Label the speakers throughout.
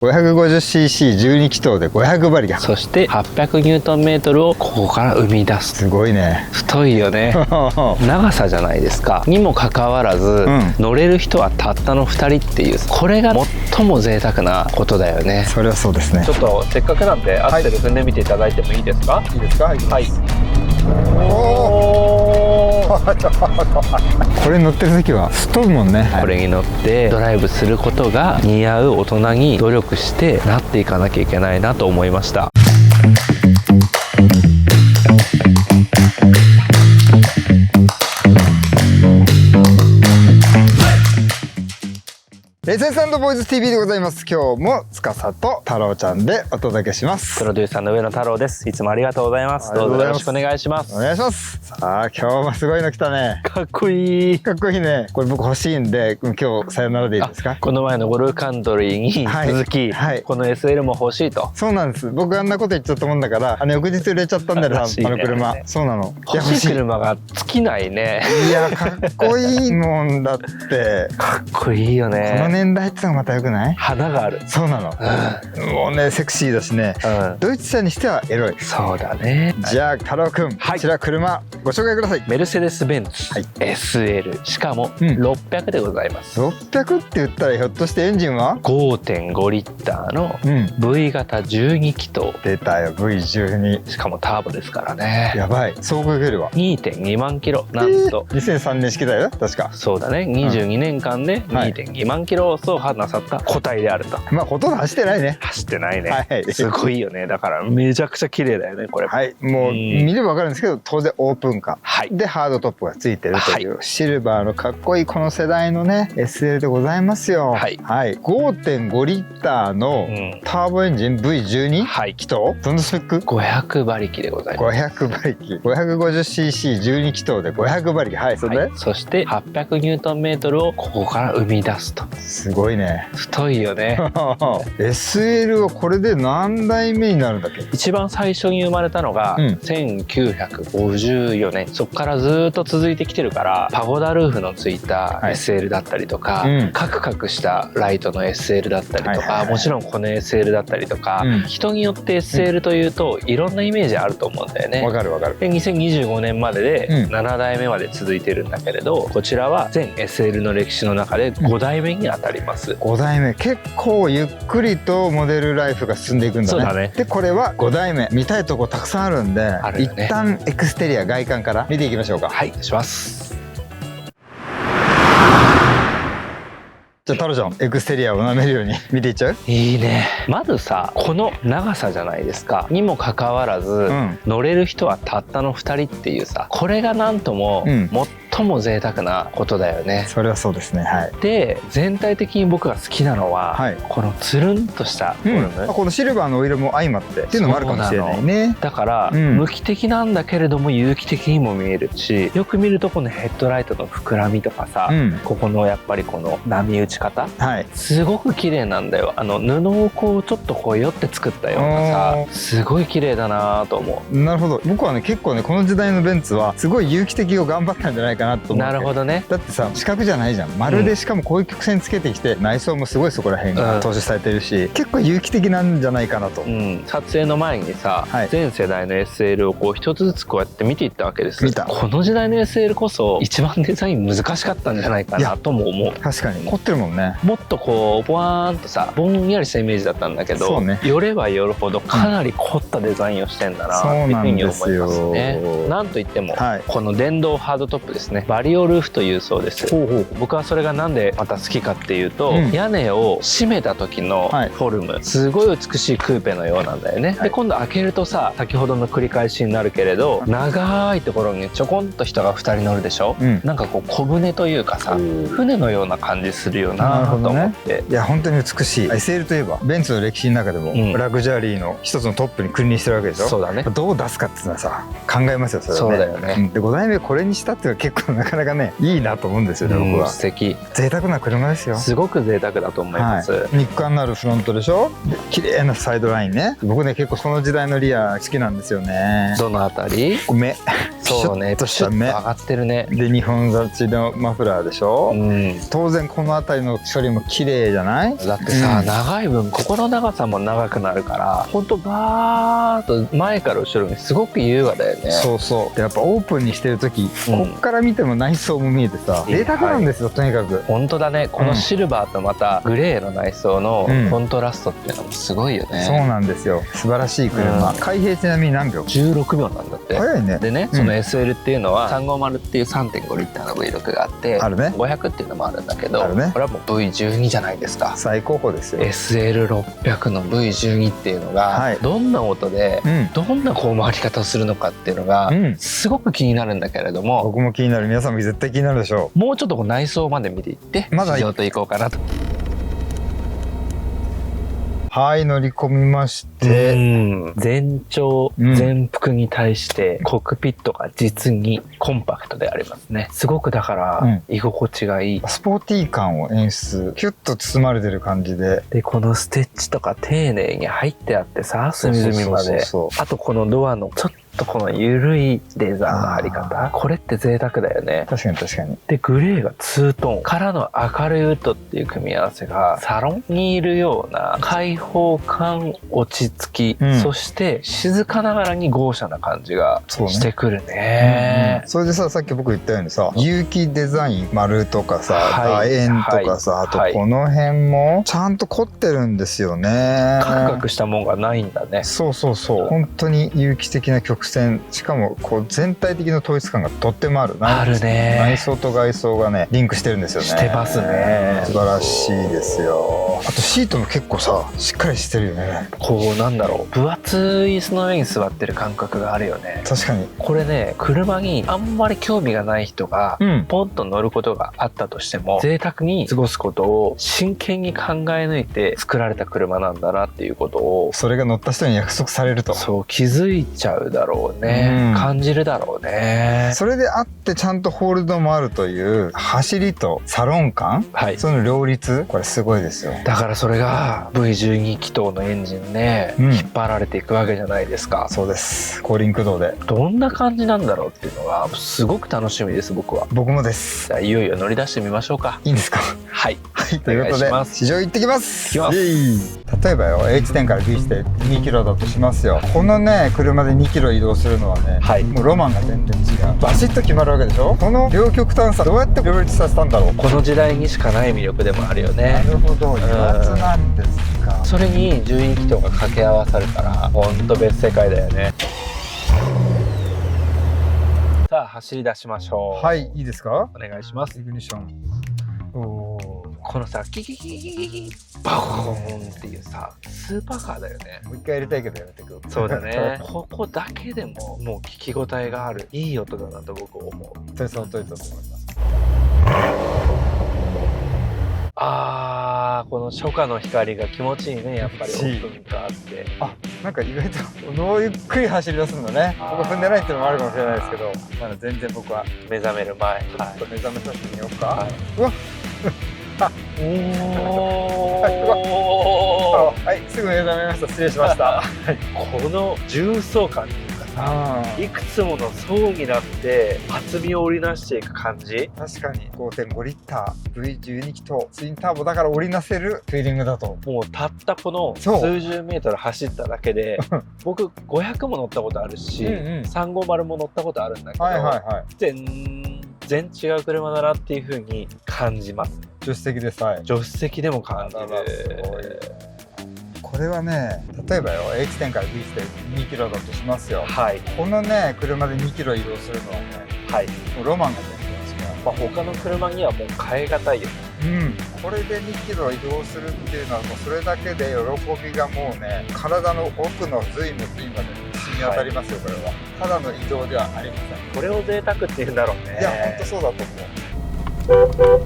Speaker 1: 550cc12 気筒で500馬力。
Speaker 2: そして800ニュートンメートルをここから生み出す。
Speaker 1: すごいね。
Speaker 2: 太いよね。長さじゃないですか。にもかかわらず、乗れる人はたったの2人っていう、これが最も贅沢なことだよね。
Speaker 1: それはそうですね。
Speaker 2: ちょっとせっかくなんでアクセル踏んでみていただいてもいいですか？
Speaker 1: いいですか？はい。これ乗ってる時はすっ飛ぶもんね。
Speaker 2: これに乗ってドライブすることが似合う大人に努力してなっていかなきゃいけないなと思いました。
Speaker 1: レッセンボーイズ TV でございます。今日も司と太郎ちゃんでお届けします。
Speaker 2: プロデューサーの上野太郎です。いつもありがとうございます。どうぞよろしくお願いします。
Speaker 1: お願いします。さあ今日もすごいの来たね。
Speaker 2: かっこいい。
Speaker 1: かっこいいね。これ僕欲しいんで今日さよならでいいですか？
Speaker 2: この前のゴルフカントリーに続き、この SL も欲しいと。
Speaker 1: そうなんです。僕あんなこと言っちゃったもんだから翌日売れちゃったんだよ、あの車。そうなの。
Speaker 2: 欲しい車が尽きないね。
Speaker 1: いやかっこいいもんだって。
Speaker 2: かっこいいよね。
Speaker 1: この年代ってのがまた良くない？
Speaker 2: 花がある。
Speaker 1: そうなの。もうねセクシーだしね。ドイツ車にしてはエロい。
Speaker 2: そうだね。
Speaker 1: じゃあ太郎くん、こちら車ご紹介ください。
Speaker 2: メルセデス・ベンツ SL、しかも600でございます。
Speaker 1: 600って言ったらひょっとしてエンジンは
Speaker 2: 5.5 リッターの V 型12気筒。
Speaker 1: 出たよ V12。
Speaker 2: しかもターボですからね。
Speaker 1: やばい。走行距離は
Speaker 2: 2.2 万キロ。なんと
Speaker 1: 2003年式だよ確か。
Speaker 2: そうだね。22年間で 2.2 万キロ走を放った個体であると。
Speaker 1: まあほとんど走ってないね。
Speaker 2: 走ってないね。すごいよね。だからめちゃくちゃ綺麗だよねこれ。
Speaker 1: はい。もう見れば分かるんですけど当然オープンカーでハードトップがついてるというシルバーのかっこいいこの世代のね SL でございますよ。はい。5.5 リッターのターボエンジン V12 気筒。どんなスペック
Speaker 2: ？500馬力でございます。
Speaker 1: 500馬力。550cc12 気筒で500馬力。はい。それで
Speaker 2: そして800ニュートンメートルをここから生み出すと。
Speaker 1: すごいね。
Speaker 2: 太いよね。
Speaker 1: SL はこれで何代目になるんだっけ？
Speaker 2: 一番最初に生まれたのが1954年。そこからずっと続いてきてるからパゴダルーフのついた SL だったりとか、カクカクしたライトの SL だったりとか、もちろんこの SL だったりとか、人によって SL というといろんなイメージあると思うんだよね。
Speaker 1: わかるわかる。
Speaker 2: で2025年までで7代目まで続いてるんだけれど、こちらは全 SL の歴史の中で5代目にあたります。
Speaker 1: 5代目。結構ゆっくりとモデルライフが進んでいくんだね。
Speaker 2: そうだね。
Speaker 1: でこれは5代目。見たいとこたくさんあるんで、一旦エクステリア外観から見ていきましょうか。
Speaker 2: はい、します。
Speaker 1: じゃあ太郎ちゃんエクステリアを舐めるように見ていっちゃう？い
Speaker 2: いね。まずさこの長さじゃないですか。にもかかわらず、乗れる人はたったの2人っていうさ、これがなんとも最も贅沢なことだよね。
Speaker 1: それはそうですね。はい。
Speaker 2: で全体的に僕が好きなのは、このつるんとしたフォルム、
Speaker 1: このシルバーのお色も相まってっていうのもあるかもしれないね。
Speaker 2: だから、無機的なんだけれども有機的にも見えるし、よく見るとこのヘッドライトの膨らみとかさ、ここのやっぱりこの波打ち方、すごく綺麗なんだよ。布をこうちょっとこう寄って作ったようなさ、すごい綺麗だなと思う。
Speaker 1: なるほど。僕はね結構ねこの時代のベンツはすごい有機的を頑張ったんじゃないかなと思って。
Speaker 2: なるほどね。
Speaker 1: だってさ四角じゃないじゃん。丸でしかもこういう曲線つけてきて、内装もすごいそこら辺が踏襲されてるし、結構有機的なんじゃないかなと。
Speaker 2: 撮影の前にさ、全世代の SL をこう一つずつこうやって見ていったわけです。
Speaker 1: 見た。
Speaker 2: この時代の SL こそ一番デザイン難しかったんじゃないかなとも思う。
Speaker 1: 確かに凝ってるもんね。
Speaker 2: もっとこうボワーンとさぼんやりしたイメージだったんだけど、寄れば寄るほどかなり凝ったデザインをしてんだなっていうふうに思いますね。なんといっても、この電動ハードトップですね。バリオルーフというそうです。僕はそれがなんでまた好きかっていうと、屋根を閉めた時のフォルム、すごい美しいクーペのようなんだよね。で今度開けるとさ、先ほどの繰り返しになるけれど、長いところにちょこんと人が2人乗るでしょ。なんかこう小舟というかさ、船のような感じするよなと思って。
Speaker 1: いや本当に美しい。 SL といえばベンツの歴史の中でもラグジュアリーの一つのトップに君臨してるわけでしょ。
Speaker 2: そうだね。
Speaker 1: どう出すかっていうのはさ考えますよそれはね。
Speaker 2: そうだよね。
Speaker 1: で5代目これにしたっていうのは結なかなかねいいなと思うんですよね、僕は。
Speaker 2: 素敵。
Speaker 1: 贅沢な車ですよ。
Speaker 2: すごく贅沢だと思います。
Speaker 1: 肉感のあるフロントでしょ。綺麗なサイドラインね。僕ね結構その時代のリア好きなんですよね。
Speaker 2: どのあたり？
Speaker 1: 目。
Speaker 2: そうね、ピシュッと上がってるね。
Speaker 1: で2本立ちのマフラーでしょ。当然この辺りの処理も綺麗じゃない？
Speaker 2: だってさ、長い分ここの長さも長くなるから、ほんとバーっと前から後ろにすごく優雅だよね。
Speaker 1: そうそう。でやっぱオープンにしてる時、こっから見ても内装も見えてさ、贅沢なんですよ、とにかく。
Speaker 2: 本当だね。このシルバーとまたグレーの内装のコントラストっていうのもすごいよね。
Speaker 1: そうなんですよ。素晴らしい車。開閉ちなみに何秒
Speaker 2: ？16秒なんだって。
Speaker 1: 早いね。
Speaker 2: でね、その SL っていうのは350っていう 3.5 リッターの V6 があって、500っていうのもあるんだけど、これはもう V12 じゃないですか。
Speaker 1: 最高峰ですよ。
Speaker 2: SL600 の V12 っていうのがどんな音でどんなこう回り方をするのかっていうのがすごく気になるんだけれども、
Speaker 1: 僕も気になる。皆さんも絶対気になるでしょう。
Speaker 2: もうちょっとこう内装まで見ていって試乗といこうかなと。
Speaker 1: はい、乗り込みまして、
Speaker 2: 全長全幅に対してコックピットが実にコンパクトでありますね。すごくだから居心地がいい。
Speaker 1: スポーティー感を演出、キュッと包まれてる感じで。
Speaker 2: でこのステッチとか丁寧に入ってあってさ、隅々まで。あとこのドアのちょっとこの緩いレーザーの貼り方、これって贅沢だよね。
Speaker 1: 確かに確かに。
Speaker 2: でグレーがツートーンからの明るいウッドっていう組み合わせがサロンにいるような開放感、落ち着き、そして静かながらに豪奢な感じがしてくるね。
Speaker 1: それでさ、さっき僕言ったようにさ、有機デザイン丸とかさ、楕円とかさ、あとこの辺もちゃんと凝ってるんですよね。
Speaker 2: カクカクしたもんがないんだね。
Speaker 1: そうそうそう。本当に有機的な曲線、しかもこう全体的な統一感がとってもある。
Speaker 2: あるね。
Speaker 1: 内装と外装がねリンクしてるんですよね。
Speaker 2: してますね。
Speaker 1: 素晴らしいですよ。あとシートも結構さしっかりしてるよね。
Speaker 2: こうなんだろう、分厚い椅子の上に座ってる感覚があるよね。
Speaker 1: 確かに。
Speaker 2: これね、車にあんまり興味がない人がポンと乗ることがあったとしても、贅沢に過ごすことを真剣に考え抜いて作られた車なんだなっていうことを、
Speaker 1: それが乗った人に約束されると、
Speaker 2: そう気づいちゃうだろうね、感じるだろうね。
Speaker 1: それであってちゃんとホールドもあるという走りとサロン感、その両立、これすごいですよ。
Speaker 2: だからそれが V12 気筒のエンジンで引っ張られていくわけじゃないですか。
Speaker 1: そうです。後輪駆動で
Speaker 2: どんな感じなんだろうっていうのがすごく楽しみです、僕は。
Speaker 1: 僕もです。
Speaker 2: じゃあいよいよ乗り出してみましょうか。
Speaker 1: いいんですか？
Speaker 2: はい、
Speaker 1: はい、ということで試乗行ってきます。例えばよ、 H 点から B して2キロだとしますよ。このね車で2キロ移動するのはね、もうロマンが全然違う。バシッと決まるわけでしょ。この両極端さどうやって両立させたんだろう。
Speaker 2: この時代にしかない魅力でもあるよね。
Speaker 1: なるほど、油圧なんですか。
Speaker 2: それに12気筒が掛け合わさるからほんと別世界だよね。さあ走り出しましょう。
Speaker 1: はい、いいですか？
Speaker 2: お願いします。
Speaker 1: イグニション。
Speaker 2: このさ、キキキキキキバコーンっていうさ、スーパーカーだよね。
Speaker 1: もう一回やりたいけどやめてく。
Speaker 2: そうだね。ここだけでももう聞き応えがある、いい音だなと僕思う。
Speaker 1: それその通りだと思います。
Speaker 2: この初夏の光が気持ちいいね、やっぱりオープンカーって。
Speaker 1: なんか意外とゆっくり走り出すんだね。僕踏んでないっていうのもあるかもしれないですけど、まだ全然僕は
Speaker 2: 目覚める前、
Speaker 1: ちょっと目覚めさせてみようか。うわはい、すぐ目覚めました。失礼しました。
Speaker 2: この重層感っていうかさ、いくつもの層になって厚みを織りなしていく感じ。
Speaker 1: 確かに 5.5 リッター V12 気筒ツインターボだから織りなせるフィーリングだと。
Speaker 2: もうたったこの数十メートル走っただけで僕500も乗ったことあるし、350も乗ったことあるんだけど、全然違う車だなっていう風に感じます。
Speaker 1: 助手席でさえ。
Speaker 2: 助手席でも感じる。
Speaker 1: これはね、例えばよ、H 点から B して2キロだとしますよ。
Speaker 2: はい。
Speaker 1: このね、車で2キロ移動するのはね、
Speaker 2: はい。
Speaker 1: もうロマンが全然違う。
Speaker 2: 他の車にはもう変え難いよね。
Speaker 1: これで2キロ移動するっていうのはもうそれだけで喜びがもうね、体の奥の髄の髄まで染み渡りますよ、これは。ただの移動ではありません。
Speaker 2: これを贅沢って言うんだろうね。
Speaker 1: いや、ほんとそうだと思う。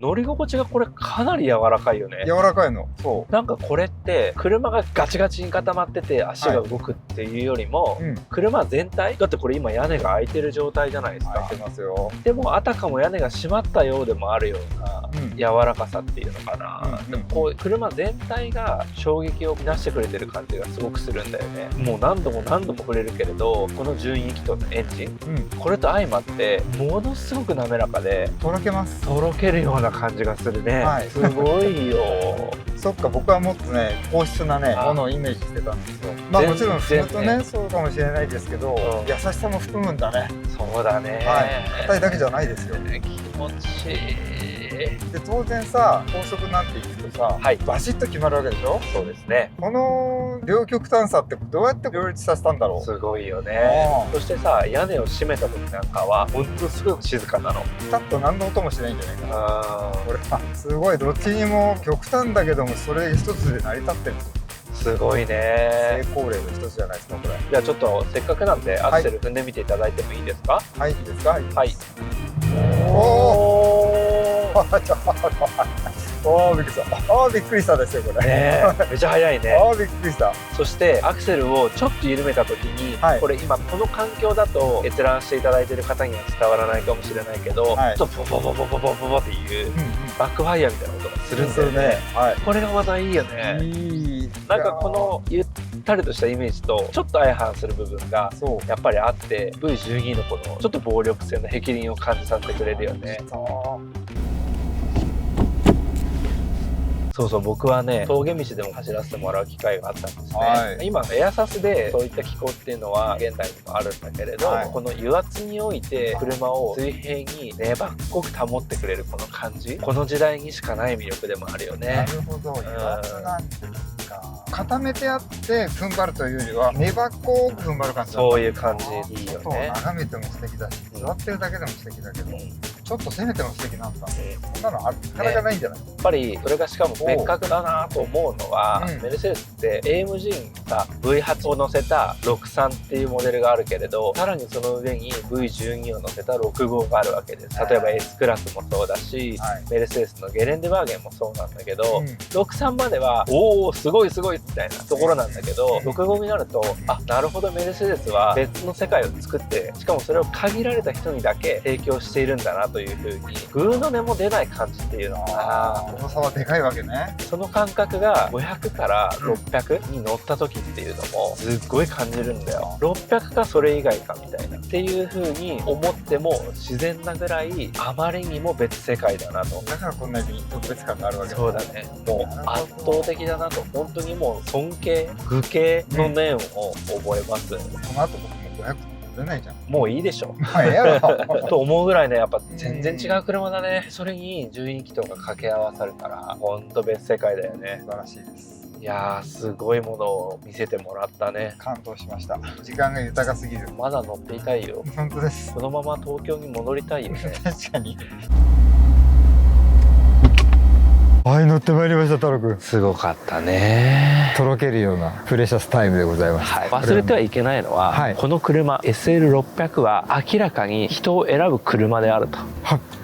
Speaker 2: 乗り心地がこれかなり柔らかいよね。
Speaker 1: 柔らかいの。そう。
Speaker 2: なんかこれって車がガチガチに固まってて足が動くっていうよりも、車全体だってこれ今屋根が開いてる状態じゃないですか。
Speaker 1: 開いてますよ。
Speaker 2: でもあたかも屋根が閉まったようでもあるような柔らかさっていうのかな。でもこう車全体が衝撃を出してくれてる感じがすごくするんだよね。もう何度も何度も触れるけれど、この純液とのエンジン、これと相まってものすごく滑らかで
Speaker 1: とろけます。
Speaker 2: とろけるような感じがするね。すごいよ。
Speaker 1: そっか、僕はもっとね硬質なねものをイメージしてたんですよ。まあもちろん踏むとねそうかもしれないですけど、優しさも含むんだね。
Speaker 2: そうだね。
Speaker 1: 硬いだけじゃないですよ。
Speaker 2: 気持ちいい。
Speaker 1: で当然さ、高速なんていくとさ、バシッと決まるわけでしょ。
Speaker 2: そうですね。
Speaker 1: この両極端さってどうやって両立させたんだろう。
Speaker 2: すごいよね。そしてさ、屋根を閉めた時なんかはほんとすごく静かなの。
Speaker 1: ピタッと何の音もしないんじゃないかな。これすごいどっちにも極端だけども、それ一つで成り立ってる。すごいね。成功例の一つじゃないですかこれ。
Speaker 2: じゃあちょっとせっかくなんでアクセル踏んでみていただいてもいいですか。
Speaker 1: はい、いいですか。
Speaker 2: はい。
Speaker 1: おお、びっくりした。びっくりしたですよこれ。
Speaker 2: めちゃ速いね。
Speaker 1: びっくりした。
Speaker 2: そしてアクセルをちょっと緩めた時に、これ今この環境だと閲覧していただいている方には伝わらないかもしれないけど、ちょっとポポポポポポポポっていうバックファイヤーみたいな音がするんだよね。これがまたいいよね。なんかこのゆったりとしたイメージとちょっと相反する部分がやっぱりあって、 V12 のこのちょっと暴力性の霹靂を感じさせてくれるよね。そうそう、僕はね峠道でも走らせてもらう機会があったんですね。今エアサスでそういった気候っていうのは現代にもあるんだけれど、この油圧において車を水平に粘っこく保ってくれるこの感じ、この時代にしかない魅力でもあるよね。
Speaker 1: なるほど、油圧なんですか。固めてあって踏ん張るというよりは粘っこく踏ん張る感じ。
Speaker 2: そういう感じいいよね。
Speaker 1: 眺めても素敵だし、座ってるだけでも素敵だけど、ちょっと攻めても素敵なんだ。そんなのなかなかないんじゃない。
Speaker 2: やっぱりそれがしかも別格だなと思うのは、メルセデスって AMG が V8 を乗せた63っていうモデルがあるけれど、さらにその上に V12 を乗せた65があるわけです。例えば S クラスもそうだし、メルセデスのゲレンデワーゲンもそうなんだけど、63まではおおすごいすごいみたいなところなんだけど、65になるとなるほどメルセデスは別の世界を作って、しかもそれを限られた人にだけ提供しているんだなというふうに、グーの音も出ない感じっていうのかな。
Speaker 1: この差はでかいわけね。
Speaker 2: その感覚が500から600に乗った時っていうのもすっごい感じるんだよ。600かそれ以外かみたいなっていう風に思っても自然なぐらい、あまりにも別世界だなと。
Speaker 1: だからこんなに特別感があるわけだ。
Speaker 2: そうだね。もう圧倒的だなと。本当にもう尊敬、愚敬の念を覚えます。
Speaker 1: この後僕も500乗れないじゃん。
Speaker 2: もういいでしょ。と思うぐらいね、やっぱ全然違う車だね。それに純液とか掛け合わされたらほんと別世界だよね。
Speaker 1: 素晴らしいです。
Speaker 2: いやー、すごいものを見せてもらったね。
Speaker 1: 感動しました。時間が豊かすぎる。
Speaker 2: まだ乗っていたいよ。
Speaker 1: 本当です。
Speaker 2: このまま東京に戻りたいよね。
Speaker 1: 確かに。はい、乗ってまいりました、太郎くん。
Speaker 2: すごかったね。
Speaker 1: とろけるようなプレシャスタイムでございます。
Speaker 2: 忘れてはいけないのは、この車 SL600 は明らかに人を選ぶ車であると。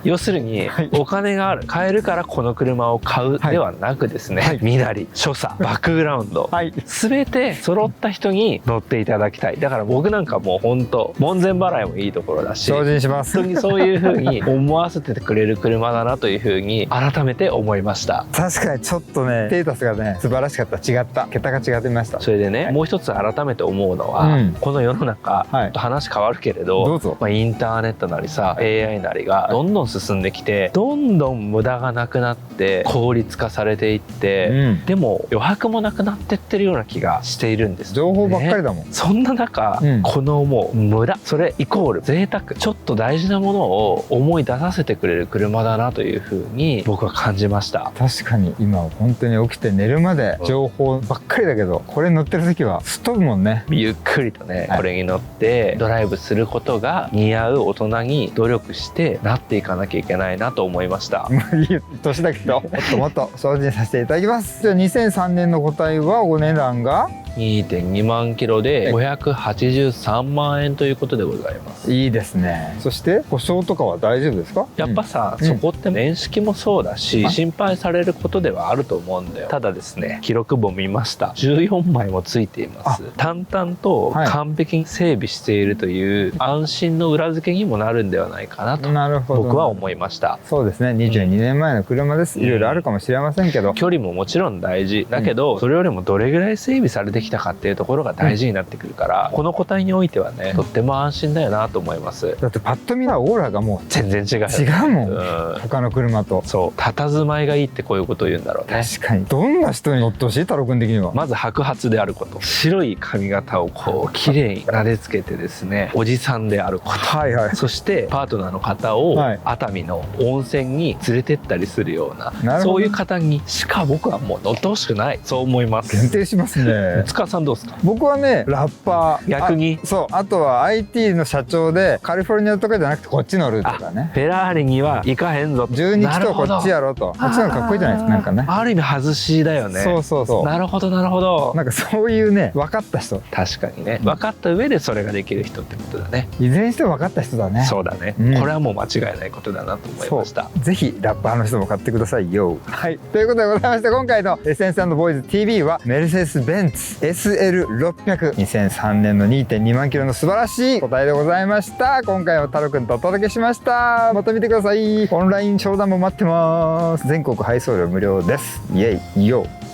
Speaker 2: 要するに、お金がある、買えるからこの車を買うではなくですね、身なり、所作、バックグラウンド、全て揃った人に乗っていただきたい。だから僕なんかもう本当門前払いもいいところだし、
Speaker 1: 精進します。
Speaker 2: 本当にそういう風に思わせてくれる車だなという風に改めて思いました。
Speaker 1: 確かにちょっとね、ステータスがね素晴らしかった。違った、桁が違ってました。
Speaker 2: それでね、もう一つ改めて思うのは、この世の中、話変わるけれど、インターネットなりさ AI なりがどんどん進んできて、どんどん無駄がなくなって効率化されていって、でも余白もなくなってってるような気がしているんです。
Speaker 1: 情報ばっかりだもん。
Speaker 2: そんな中、このもう無駄、それイコール贅沢、ちょっと大事なものを思い出させてくれる車だなというふうに僕は感じました。
Speaker 1: 確かに今本当に起きて寝るまで情報ばっかりだけど、これ乗ってる時はすっ飛ぶもんね。
Speaker 2: ゆっくりとね、これに乗ってドライブすることが似合う大人に努力してなっていかなきゃいけないなと思いました。
Speaker 1: いい年だけどもっともっと精進させていただきます。じゃあ2003年の答えはお値段が
Speaker 2: 2.2 万キロで583万円ということでございます。
Speaker 1: いいですね。そして故障とかは大丈夫ですか？
Speaker 2: やっぱさ、そこって年式もそうだし、心配されることではあると思うんだよ。ただですね、記録簿見ました。14枚もついています。淡々と完璧に整備しているという安心の裏付けにもなるんではないかなと僕は思いました。
Speaker 1: そうですね、22年前の車です。いろいろあるかもしれませんけど、
Speaker 2: 距離ももちろん大事だけど、それよりもどれぐらい整備されてきたかっていうところが大事になってくるから、この個体においてはね、とっても安心だよなと思います。
Speaker 1: だってパッと見はオーラがもう
Speaker 2: 全然違う。
Speaker 1: 違うもん、他の車と。
Speaker 2: そう、佇まいがいいってこういうことを言うんだろうね。
Speaker 1: 確かに。どんな人に乗ってほしい？太郎君的には。
Speaker 2: まず白髪であること、白い髪型をこう綺麗になでつけてですね、おじさんであること、そしてパートナーの方を熱海の温泉に連れてったりするような、そういう方にしか僕はもう乗ってほしくない、そう思います。
Speaker 1: 限定しますね。
Speaker 2: 塚さんどうですか？
Speaker 1: 僕はね、ラッパー。
Speaker 2: 逆に。
Speaker 1: そう、あとは IT の社長でカリフォルニアとかじゃなくてこっち乗るとかね。
Speaker 2: フェラーリには行かへんぞ、
Speaker 1: 12気筒こっちやろと。こっちの方がかっこいいじゃないですか。なんかね、あ
Speaker 2: る意味外しだよね。
Speaker 1: そうそうそう。
Speaker 2: なるほどなるほど。
Speaker 1: なんかそういうね、分かった人。
Speaker 2: 確かにね、分かった上でそれができる人ってことだね。
Speaker 1: いずれにしても分かった人だね。
Speaker 2: そうだね、これはもう間違いないことだなと思いました。
Speaker 1: ぜひラッパーの人も買ってくださいよ。はい、ということでございまして、今回のエッセンス&ボーイズ TV はメルセデス・ベンツ SL600 2003年の 2.2 万キロの素晴らしい個体でございました。今回は太郎くんとお届けしました。また見てください。オンライン商談も待ってます。全国配送料無料です。イエイヨー。